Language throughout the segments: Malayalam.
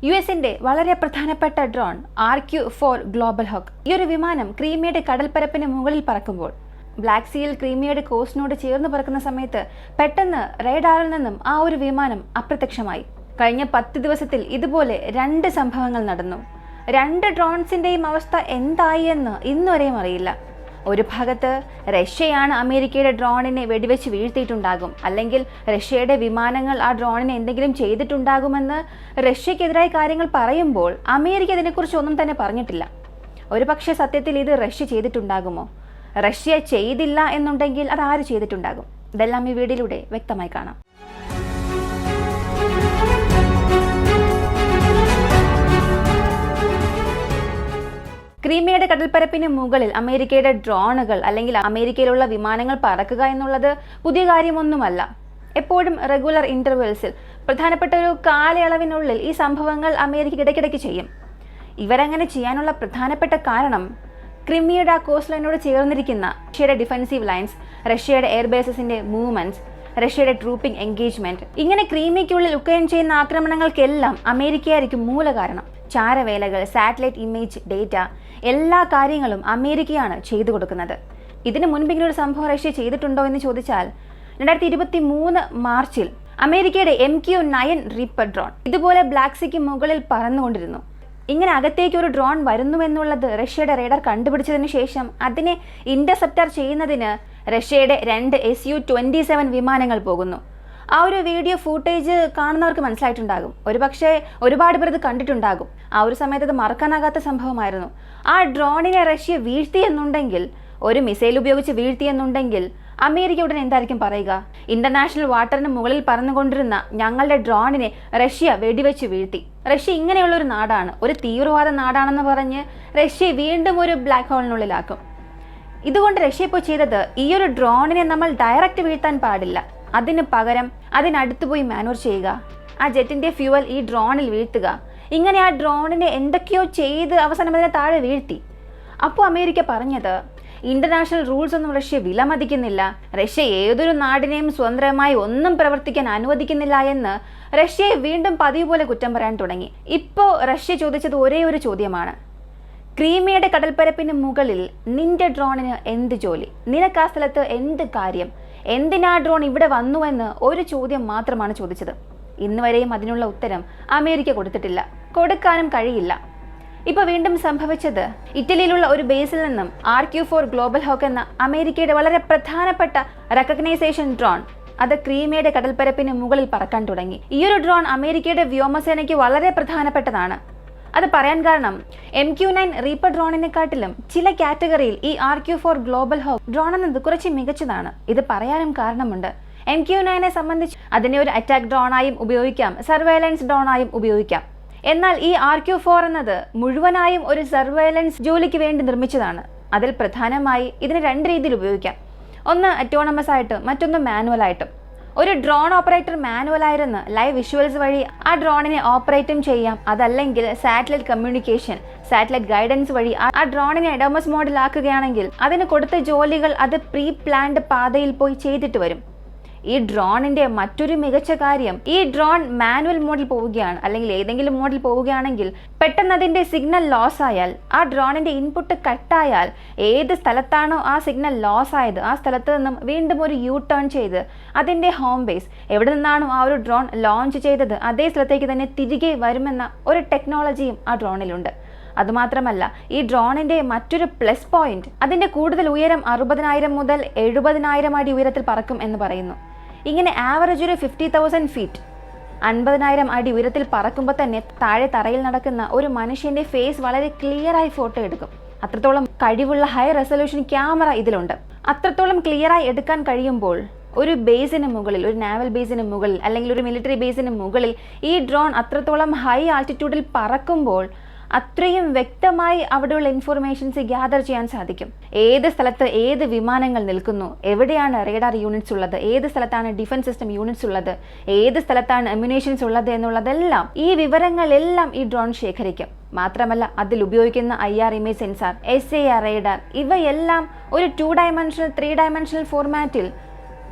യുഎസിന്റെ വളരെ പ്രധാനപ്പെട്ട ഡ്രോൺ RQ-4 ഗ്ലോബൽ ഹോക്ക്. ഈ ഒരു വിമാനം ക്രീമിയയുടെ കടൽപ്പരപ്പിന് മുകളിൽ പറക്കുമ്പോൾ ബ്ലാക്ക് സീയിൽ ക്രീമിയയുടെ കോസ്റ്റിനോട് ചേർന്ന് പറക്കുന്ന സമയത്ത് പെട്ടെന്ന് റേഡാറിൽ നിന്നും ആ ഒരു വിമാനം അപ്രത്യക്ഷമായി. കഴിഞ്ഞ 10 ദിവസത്തിൽ ഇതുപോലെ 2 സംഭവങ്ങൾ നടന്നു. 2 ഡ്രോൺസിന്റെയും അവസ്ഥ എന്തായി എന്ന് ഇന്നുവരെയും അറിയില്ല. ഒരു ഭാഗത്ത് റഷ്യയാണ് അമേരിക്കയുടെ ഡ്രോണിനെ വെടിവെച്ച് വീഴ്ത്തിയിട്ടുണ്ടാകും, അല്ലെങ്കിൽ റഷ്യയുടെ വിമാനങ്ങൾ ആ ഡ്രോണിനെ എന്തെങ്കിലും ചെയ്തിട്ടുണ്ടാകുമെന്ന് റഷ്യക്കെതിരായ കാര്യങ്ങൾ പറയുമ്പോൾ അമേരിക്ക ഇതിനെക്കുറിച്ച് ഒന്നും തന്നെ പറഞ്ഞിട്ടില്ല. ഒരുപക്ഷെ സത്യത്തിൽ ഇത് റഷ്യ ചെയ്തിട്ടുണ്ടാകുമോ? റഷ്യ ചെയ്തില്ല എന്നുണ്ടെങ്കിൽ അത് ആര് ചെയ്തിട്ടുണ്ടാകും? ഇതെല്ലാം ഈ വീഡിയോയിലൂടെ വ്യക്തമായി കാണാം. ക്രീമിയയുടെ കടൽപ്പരപ്പിന് മുകളിൽ അമേരിക്കയുടെ ഡ്രോണുകൾ അല്ലെങ്കിൽ അമേരിക്കയിലുള്ള വിമാനങ്ങൾ പറക്കുക എന്നുള്ളത് പുതിയ കാര്യമൊന്നുമല്ല. എപ്പോഴും റെഗുലർ ഇന്റർവെൽസിൽ പ്രധാനപ്പെട്ട ഒരു കാലയളവിനുള്ളിൽ ഈ സംഭവങ്ങൾ അമേരിക്ക ഇടയ്ക്കിടയ്ക്ക് ചെയ്യും. ഇവരങ്ങനെ ചെയ്യാനുള്ള പ്രധാനപ്പെട്ട കാരണം ക്രിമിയയുടെ ആ കോസ്റ്റ് ലൈനോട് ചേർന്നിരിക്കുന്ന റഷ്യയുടെ ഡിഫൻസീവ് ലൈൻസ്, റഷ്യയുടെ എയർബേസസിന്റെ മൂവ്മെന്റ്സ്, റഷ്യയുടെ ട്രൂപ്പിംഗ് എൻഗേജ്മെന്റ്, ഇങ്ങനെ ക്രീമിയയ്ക്കുള്ളിൽ ഉക്രൈൻ ചെയ്യുന്ന ആക്രമണങ്ങൾക്കെല്ലാം അമേരിക്കയായിരിക്കും മൂല കാരണം. ചാരവേലകൾ, സാറ്റലൈറ്റ് ഇമേജ് ഡേറ്റ, എല്ലാ കാര്യങ്ങളും അമേരിക്കയാണ് ചെയ്തു കൊടുക്കുന്നത്. ഇതിന് മുൻപെങ്കിലും ഒരു സംഭവം റഷ്യ ചെയ്തിട്ടുണ്ടോ എന്ന് ചോദിച്ചാൽ 2023 മാർച്ചിൽ അമേരിക്കയുടെ MQ-9 റീപ്പർ ഡ്രോൺ ഇതുപോലെ ബ്ലാക്ക് സീക്ക് മുകളിൽ പറന്നുകൊണ്ടിരുന്നു. ഇങ്ങനെ അകത്തേക്ക് ഒരു ഡ്രോൺ വരുന്നുവെന്നുള്ളത് റഷ്യയുടെ റേഡാർ കണ്ടുപിടിച്ചതിന് ശേഷം അതിനെ ഇന്റർസെപ്റ്റർ ചെയ്യുന്നതിന് റഷ്യയുടെ 2 Su-27 വിമാനങ്ങൾ പോകുന്നു. ആ ഒരു വീഡിയോ ഫൂട്ടേജ് കാണുന്നവർക്ക് മനസ്സിലായിട്ടുണ്ടാകും. ഒരുപക്ഷെ ഒരുപാട് പേർ ഇത് കണ്ടിട്ടുണ്ടാകും. ആ ഒരു സമയത്ത് അത് മറക്കാനാകാത്ത സംഭവമായിരുന്നു. ആ ഡ്രോണിനെ റഷ്യ വീഴ്ത്തിയെന്നുണ്ടെങ്കിൽ, ഒരു മിസൈൽ ഉപയോഗിച്ച് വീഴ്ത്തിയെന്നുണ്ടെങ്കിൽ അമേരിക്ക ഉടനെ എന്തായിരിക്കും പറയുക? ഇന്റർനാഷണൽ വാട്ടറിന് മുകളിൽ പറന്നുകൊണ്ടിരുന്ന ഞങ്ങളുടെ ഡ്രോണിനെ റഷ്യ വെടിവെച്ച് വീഴ്ത്തി. റഷ്യ ഇങ്ങനെയുള്ള ഒരു നാടാണ്, ഒരു തീവ്രവാദ നാടാണെന്ന് പറഞ്ഞ് റഷ്യ വീണ്ടും ഒരു ബ്ലാക്ക് ഹോളിനുള്ളിലാക്കും. ഇതുകൊണ്ട് റഷ്യ ഇപ്പോൾ ചെയ്തത്, ഈ ഒരു ഡ്രോണിനെ നമ്മൾ ഡയറക്റ്റ് വീഴ്ത്താൻ പാടില്ല, അതിന് പകരം അതിനടുത്ത് പോയി മാനൂവർ ചെയ്യുക, ആ ജെറ്റിന്റെ ഫ്യൂവൽ ഈ ഡ്രോണിൽ വീഴ്ത്തുക. ഇങ്ങനെ ആ ഡ്രോണിനെ എന്തൊക്കെയോ ചെയ്ത് അവസാനം അതിനെ താഴെ വീഴ്ത്തി. അപ്പോൾ അമേരിക്ക പറഞ്ഞത്, ഇന്റർനാഷണൽ റൂൾസ് ഒന്നും റഷ്യ വിലമതിക്കുന്നില്ല, റഷ്യ ഏതൊരു നാടിനെയും സ്വതന്ത്രമായി ഒന്നും പ്രവർത്തിക്കാൻ അനുവദിക്കുന്നില്ല എന്ന് റഷ്യയെ വീണ്ടും പതിവ് പോലെ കുറ്റം പറയാൻ തുടങ്ങി. ഇപ്പോൾ റഷ്യ ചോദിച്ചത് ഒരേ ഒരു ചോദ്യമാണ്, ക്രീമിയയുടെ കടൽപ്പരപ്പിന് മുകളിൽ നിന്റെ ഡ്രോണിന് എന്ത് ജോലി? നിനക്ക് ആ സ്ഥലത്ത് എന്ത് കാര്യം? എന്തിനാ ഡ്രോൺ ഇവിടെ വന്നുവെന്ന് ഒരു ചോദ്യം മാത്രമാണ് ചോദിച്ചത്. ഇന്നുവരെയും അതിനുള്ള ഉത്തരം അമേരിക്ക കൊടുത്തിട്ടില്ല, കൊടുക്കാനും കഴിയില്ല. ഇപ്പൊ വീണ്ടും സംഭവിച്ചത്, ഇറ്റലിയിലുള്ള ഒരു ബേസിൽ നിന്നും RQ-4 ഗ്ലോബൽ ഹോക്ക് എന്ന അമേരിക്കയുടെ വളരെ പ്രധാനപ്പെട്ട റെക്കഗ്നൈസേഷൻ ഡ്രോൺ അത് ക്രീമിയയുടെ കടൽപ്പരപ്പിന് മുകളിൽ പറക്കാൻ തുടങ്ങി. ഈ ഒരു ഡ്രോൺ അമേരിക്കയുടെ വ്യോമസേനയ്ക്ക് വളരെ പ്രധാനപ്പെട്ടതാണ്. അത് പറയാൻ കാരണം, MQ-9 റീപ്പർ ഡ്രോണിനെക്കാട്ടിലും ചില കാറ്റഗറിയിൽ ഈ RQ-4 ഗ്ലോബൽ ഹോക്ക് ഡ്രോൺ എന്നത് കുറച്ച് മികച്ചതാണ്. ഇത് പറയാനും കാരണമുണ്ട്. MQ-9നെ സംബന്ധിച്ച് അതിനെ ഒരു അറ്റാക്ക് ഡ്രോണായും ഉപയോഗിക്കാം, സർവൈലൻസ് ഡ്രോണായും ഉപയോഗിക്കാം. എന്നാൽ ഈ RQ-4 എന്നത് മുഴുവനായും ഒരു സർവൈലൻസ് ജോലിക്ക് വേണ്ടി നിർമ്മിച്ചതാണ്. അതിൽ പ്രധാനമായി ഇതിന് 2 രീതിയിൽ ഉപയോഗിക്കാം. ഒന്ന് അറ്റോണമസ് ആയിട്ട്, മറ്റൊന്ന് മാനുവലായിട്ടും. ഒരു ഡ്രോൺ ഓപ്പറേറ്റർ മാനുവലായിരുന്ന് ലൈവ് വിഷ്വൽസ് വഴി ആ ഡ്രോണിനെ ഓപ്പറേറ്റും ചെയ്യാം. അതല്ലെങ്കിൽ സാറ്റലൈറ്റ് കമ്മ്യൂണിക്കേഷൻ, സാറ്റലൈറ്റ് ഗൈഡൻസ് വഴി ആ ഡ്രോണിനെ അഡോമസ് മോഡിലാക്കുകയാണെങ്കിൽ അതിന് കൊടുത്ത ജോലികൾ അത് പ്രീ പ്ലാൻഡ് പാതയിൽ പോയി ചെയ്തിട്ട് വരും. ഈ ഡ്രോണിന്റെ മറ്റൊരു മികച്ച കാര്യം, ഈ ഡ്രോൺ മാനുവൽ മോഡിൽ പോവുകയാണ് അല്ലെങ്കിൽ ഏതെങ്കിലും മോഡിൽ പോവുകയാണെങ്കിൽ പെട്ടെന്ന് അതിന്റെ സിഗ്നൽ ലോസ് ആയാൽ, ആ ഡ്രോണിന്റെ ഇൻപുട്ട് കട്ടായാൽ, ഏത് സ്ഥലത്താണോ ആ സിഗ്നൽ ലോസ് ആയത് ആ സ്ഥലത്ത് നിന്നും വീണ്ടും ഒരു ടേൺ ചെയ്ത് അതിന്റെ ഹോം ബേസ്, എവിടെ നിന്നാണോ ആ ഒരു ഡ്രോൺ ലോഞ്ച് ചെയ്തത് അതേ സ്ഥലത്തേക്ക് തന്നെ തിരികെ വരുമെന്ന ഒരു ടെക്നോളജിയും ആ ഡ്രോണിലുണ്ട്. അതുമാത്രമല്ല, ഈ ഡ്രോണിന്റെ മറ്റൊരു പ്ലസ് പോയിന്റ്, അതിന്റെ കൂടുതൽ ഉയരം 60,000 മുതൽ 70,000 അടി ഉയരത്തിൽ പറക്കും എന്ന് പറയുന്നു. ഇങ്ങനെ ആവറേജ് ഒരു 50,000 ഫീറ്റ്, 50,000 അടി ഉയരത്തിൽ പറക്കുമ്പോൾ തന്നെ താഴെ തറയിൽ നടക്കുന്ന ഒരു മനുഷ്യന്റെ ഫേസ് വളരെ ക്ലിയറായി ഫോട്ടോ എടുക്കും. അത്രത്തോളം കഴിവുള്ള ഹൈ റെസൊല്യൂഷൻ ക്യാമറ ഇതിലുണ്ട്. അത്രത്തോളം ക്ലിയറായി എടുക്കാൻ കഴിയുമ്പോൾ ഒരു ബേസിന് മുകളിൽ, ഒരു നാവൽ ബേസിന് മുകളിൽ അല്ലെങ്കിൽ ഒരു മിലിറ്ററി ബേസിന് മുകളിൽ ഈ ഡ്രോൺ അത്രത്തോളം ഹൈ ആൾട്ടിറ്റ്യൂഡിൽ പറക്കുമ്പോൾ അത്രയും വ്യക്തമായി അവിടെയുള്ള ഇൻഫർമേഷൻസ് ഗ്യാദർ ചെയ്യാൻ സാധിക്കും. ഏത് സ്ഥലത്ത് ഏത് വിമാനങ്ങൾ നിൽക്കുന്നു, എവിടെയാണ് റേഡാർ യൂണിറ്റ്സ് ഉള്ളത്, ഏത് സ്ഥലത്താണ് ഡിഫൻസ് സിസ്റ്റം യൂണിറ്റ്സ് ഉള്ളത്, ഏത് സ്ഥലത്താണ് അമ്യുനേഷൻസ് ഉള്ളത് എന്നുള്ളതെല്ലാം, ഈ വിവരങ്ങളെല്ലാം ഈ ഡ്രോൺ ശേഖരിക്കും. മാത്രമല്ല അതിൽ ഉപയോഗിക്കുന്ന IR ഇമേജ് സെൻസാർ, SAR റേഡാർ, ഇവയെല്ലാം ഒരു 2 ഡയമെൻഷണൽ 3 ഡയമെൻഷണൽ ഫോർമാറ്റിൽ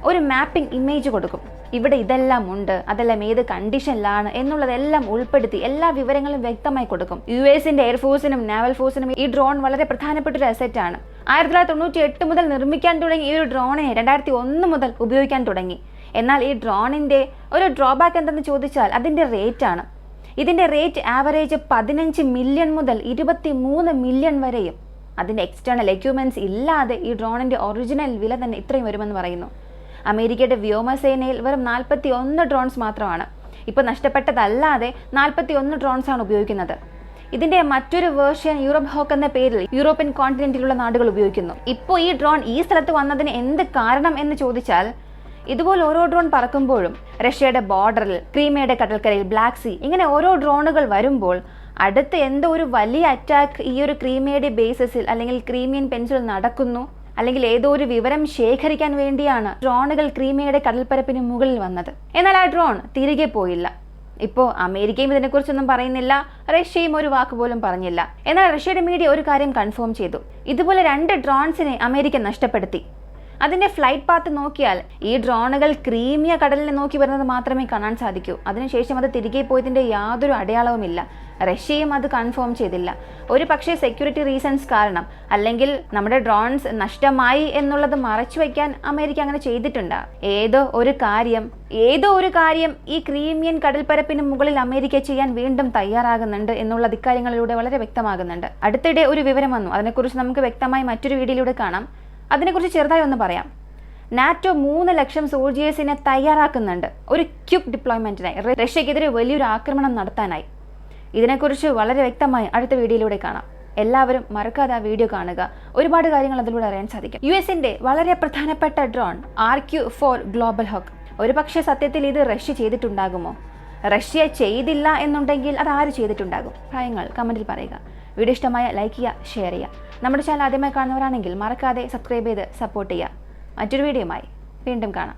ഒരു മാപ്പിംഗ് ഇമേജ് കൊടുക്കും. ഇവിടെ ഇതെല്ലാം ഉണ്ട്, അതെല്ലാം ഏത് കണ്ടീഷനിലാണ് എന്നുള്ളതെല്ലാം ഉൾപ്പെടുത്തി എല്ലാ വിവരങ്ങളും വ്യക്തമായി കൊടുക്കും. US-ന്റെ എയർഫോഴ്സിനും നാവൽ ഫോഴ്സിനും ഈ ഡ്രോൺ വളരെ പ്രധാനപ്പെട്ട ഒരു അസറ്റാണ്. 1998 മുതൽ നിർമ്മിക്കാൻ തുടങ്ങി ഈ ഒരു ഡ്രോണിനെ 2001 മുതൽ ഉപയോഗിക്കാൻ തുടങ്ങി. എന്നാൽ ഈ ഡ്രോണിൻ്റെ ഒരു ഡ്രോബാക്ക് എന്തെന്ന് ചോദിച്ചാൽ അതിൻ്റെ റേറ്റാണ്. ഇതിൻ്റെ റേറ്റ് ആവറേജ് 15 മില്യൺ മുതൽ 23 മില്യൺ വരെയും. അതിൻ്റെ എക്സ്റ്റേണൽ എക്യുപ്മെൻറ്റ്സ് ഇല്ലാതെ ഈ ഡ്രോണിൻ്റെ ഒറിജിനൽ വില തന്നെ ഇത്രയും വരുമെന്ന് പറയുന്നു. അമേരിക്കയുടെ വ്യോമസേനയിൽ വെറും 41 ഡ്രോൺസ് മാത്രമാണ്. ഇപ്പോൾ നഷ്ടപ്പെട്ടതല്ലാതെ 41 ഡ്രോൺസാണ് ഉപയോഗിക്കുന്നത്. ഇതിൻ്റെ മറ്റൊരു വേർഷൻ യൂറോപ്പ് ഹോക്ക് എന്ന പേരിൽ യൂറോപ്യൻ കോണ്ടിനെന്റിലുള്ള നാടുകൾ ഉപയോഗിക്കുന്നു. ഇപ്പോൾ ഈ ഡ്രോൺ ഈ സ്ഥലത്ത് വന്നതിന് എന്ത് കാരണം എന്ന് ചോദിച്ചാൽ, ഇതുപോലെ ഓരോ ഡ്രോൺ പറക്കുമ്പോഴും റഷ്യയുടെ ബോർഡറിൽ, ക്രീമിയയുടെ കടൽക്കരയിൽ, ബ്ലാക്ക് സീ, ഇങ്ങനെ ഓരോ ഡ്രോണുകൾ വരുമ്പോൾ അടുത്ത് എന്തോ ഒരു വലിയ അറ്റാക്ക് ഈ ഒരു ക്രീമിയയുടെ ബേസിസിൽ അല്ലെങ്കിൽ ക്രീമിയൻ പെൻസിൽ നടക്കുന്നു, അല്ലെങ്കിൽ ഏതോ ഒരു വിവരം ശേഖരിക്കാൻ വേണ്ടിയാണ് ഡ്രോണുകൾ ക്രീമിയയുടെ കടൽപ്പരപ്പിന് മുകളിൽ വന്നത്. എന്നാൽ ആ ഡ്രോൺ തിരികെ പോയില്ല. ഇപ്പോൾ അമേരിക്കയും ഇതിനെക്കുറിച്ചൊന്നും പറയുന്നില്ല, റഷ്യയും ഒരു വാക്ക് പോലും പറഞ്ഞില്ല. എന്നാൽ റഷ്യയുടെ മീഡിയ ഒരു കാര്യം കൺഫേം ചെയ്തു. ഇതുപോലെ 2 ഡ്രോൺസിനെ അമേരിക്ക നഷ്ടപ്പെടുത്തി. അതിൻ്റെ ഫ്ലൈറ്റ് പാത്ത് നോക്കിയാൽ ഈ ഡ്രോണുകൾ ക്രീമിയ കടലിനെ നോക്കി വരുന്നത് മാത്രമേ കാണാൻ സാധിക്കൂ. അതിനുശേഷം അത് തിരികെ പോയതിൻ്റെ യാതൊരു അടയാളവുമില്ല. റഷ്യയും അത് കൺഫേം ചെയ്തില്ല. ഒരു പക്ഷേ സെക്യൂരിറ്റി റീസൺസ് കാരണം, അല്ലെങ്കിൽ നമ്മുടെ ഡ്രോൺസ് നഷ്ടമായി എന്നുള്ളത് മറച്ചു വയ്ക്കാൻ അമേരിക്ക അങ്ങനെ ചെയ്തിട്ടുണ്ട്. ഏതോ ഒരു കാര്യം ഈ ക്രീമിയൻ കടൽപ്പരപ്പിന് മുകളിൽ അമേരിക്ക ചെയ്യാൻ വീണ്ടും തയ്യാറാകുന്നുണ്ട് എന്നുള്ളത് ഇക്കാര്യങ്ങളിലൂടെ വളരെ വ്യക്തമാകുന്നുണ്ട്. അടുത്തിടെ ഒരു വിവരം വന്നു, അതിനെക്കുറിച്ച് നമുക്ക് വ്യക്തമായി മറ്റൊരു വീഡിയോയിലൂടെ കാണാം. അതിനെക്കുറിച്ച് ചെറുതായി ഒന്ന് പറയാം. നാറ്റോ 3 ലക്ഷം സോൾജിയേഴ്സിനെ തയ്യാറാക്കുന്നുണ്ട് ഒരു ക്യുക്ക് ഡിപ്ലോയ്മെൻറ്റിനായി, റഷ്യക്കെതിരെ വലിയൊരു ആക്രമണം നടത്താനായി. ഇതിനെക്കുറിച്ച് വളരെ വ്യക്തമായി അടുത്ത വീഡിയോയിലൂടെ കാണാം. എല്ലാവരും മറക്കാതെ ആ വീഡിയോ കാണുക. ഒരുപാട് കാര്യങ്ങൾ അതിലൂടെ അറിയാൻ സാധിക്കും. US-ന്റെ വളരെ പ്രധാനപ്പെട്ട ഡ്രോൺ RQ-4 ഗ്ലോബൽ ഹോക്ക്. ഒരു പക്ഷേ സത്യത്തിൽ ഇത് റഷ്യ ചെയ്തിട്ടുണ്ടാകുമോ? റഷ്യ ചെയ്തില്ല എന്നുണ്ടെങ്കിൽ അത് ആര് ചെയ്തിട്ടുണ്ടാകും? അഭിപ്രായങ്ങൾ കമൻറ്റിൽ പറയുക. വീഡിയോ ഇഷ്ടമായ ലൈക്ക് ചെയ്യുക, ഷെയർ ചെയ്യുക. നമ്മുടെ ചാനൽ ആദ്യമായി കാണുന്നവരാണെങ്കിൽ മറക്കാതെ സബ്സ്ക്രൈബ് ചെയ്ത് സപ്പോർട്ട് ചെയ്യുക. മറ്റൊരു വീഡിയോയുമായി വീണ്ടും കാണാം.